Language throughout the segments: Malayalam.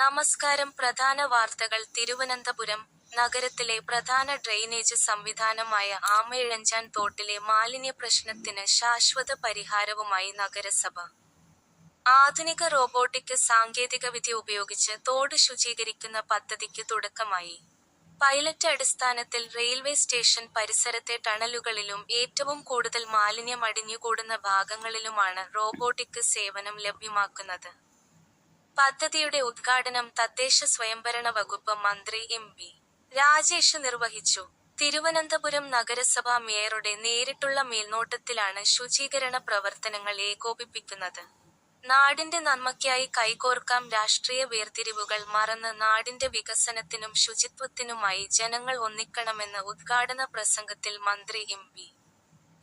നമസ്കാരം. പ്രധാന വാർത്തകൾ. തിരുവനന്തപുരം നഗരത്തിലെ പ്രധാന ഡ്രെയിനേജ് സംവിധാനമായ ആമയിഴഞ്ചാൻ തോട്ടിലെ മാലിന്യപ്രശ്നത്തിന് ശാശ്വത പരിഹാരവുമായി നഗരസഭ. ആധുനിക റോബോട്ടിക് സാങ്കേതികവിദ്യ ഉപയോഗിച്ച് തോട് ശുചീകരിക്കുന്ന പദ്ധതിക്ക് തുടക്കമായി. പൈലറ്റ് അടിസ്ഥാനത്തിൽ റെയിൽവേ സ്റ്റേഷൻ പരിസരത്തെ ടണലുകളിലും ഏറ്റവും കൂടുതൽ മാലിന്യം അടിഞ്ഞുകൂടുന്ന ഭാഗങ്ങളിലുമാണ് റോബോട്ടിക് സേവനം ലഭ്യമാക്കുന്നത്. പദ്ധതിയുടെ ഉദ്ഘാടനം തദ്ദേശ സ്വയംഭരണ വകുപ്പ് മന്ത്രി എം.പി. രാജേഷ് നിർവഹിച്ചു. തിരുവനന്തപുരം നഗരസഭാ മേയറുടെ നേരിട്ടുള്ള മേൽനോട്ടത്തിലാണ് ശുചീകരണ പ്രവർത്തനങ്ങൾ ഏകോപിപ്പിക്കുന്നത്. നാടിന്റെ നന്മയ്ക്കായി കൈകോർക്കാം. രാഷ്ട്രീയ വേർതിരിവുകൾ മറന്ന് നാടിന്റെ വികസനത്തിനും ശുചിത്വത്തിനുമായി ജനങ്ങൾ ഒന്നിക്കണമെന്ന് ഉദ്ഘാടന പ്രസംഗത്തിൽ മന്ത്രി എം.പി.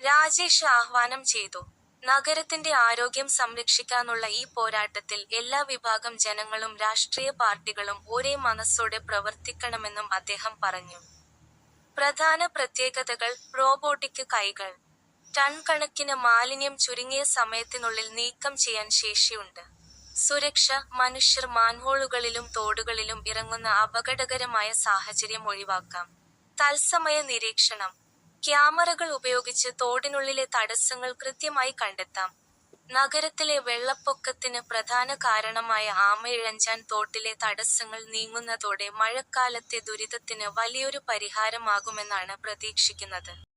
രാജേഷ് ആഹ്വാനം ചെയ്തു. നഗരത്തിന്റെ ആരോഗ്യം സംരക്ഷിക്കാനുള്ള ഈ പോരാട്ടത്തിൽ എല്ലാ വിഭാഗം ജനങ്ങളും രാഷ്ട്രീയ പാർട്ടികളും ഒരേ മനസ്സോടെ പ്രവർത്തിക്കണമെന്നും അദ്ദേഹം പറഞ്ഞു. പ്രധാന പ്രത്യേകതകൾ. റോബോട്ടിക് കൈകൾ. ടൺ കണക്കിന് മാലിന്യം ചുരുങ്ങിയ സമയത്തിനുള്ളിൽ നീക്കം ചെയ്യാൻ ശേഷിയുണ്ട്. സുരക്ഷ. മനുഷ്യർ മാൻഹോളുകളിലും തോടുകളിലും ഇറങ്ങുന്ന അപകടകരമായ സാഹചര്യം ഒഴിവാക്കാം. തത്സമയ നിരീക്ഷണം. ക്യാമറകൾ ഉപയോഗിച്ച് തോടിനുള്ളിലെ തടസ്സങ്ങൾ കൃത്യമായി കണ്ടെത്താം. നഗരത്തിലെ വെള്ളപ്പൊക്കത്തിന് പ്രധാന കാരണമായ ആമയിഴഞ്ചാൻ തോട്ടിലെ തടസ്സങ്ങൾ നീങ്ങുന്നതോടെ മഴക്കാലത്തെ ദുരിതത്തിന് വലിയൊരു പരിഹാരമാകുമെന്നാണ് പ്രതീക്ഷിക്കുന്നത്.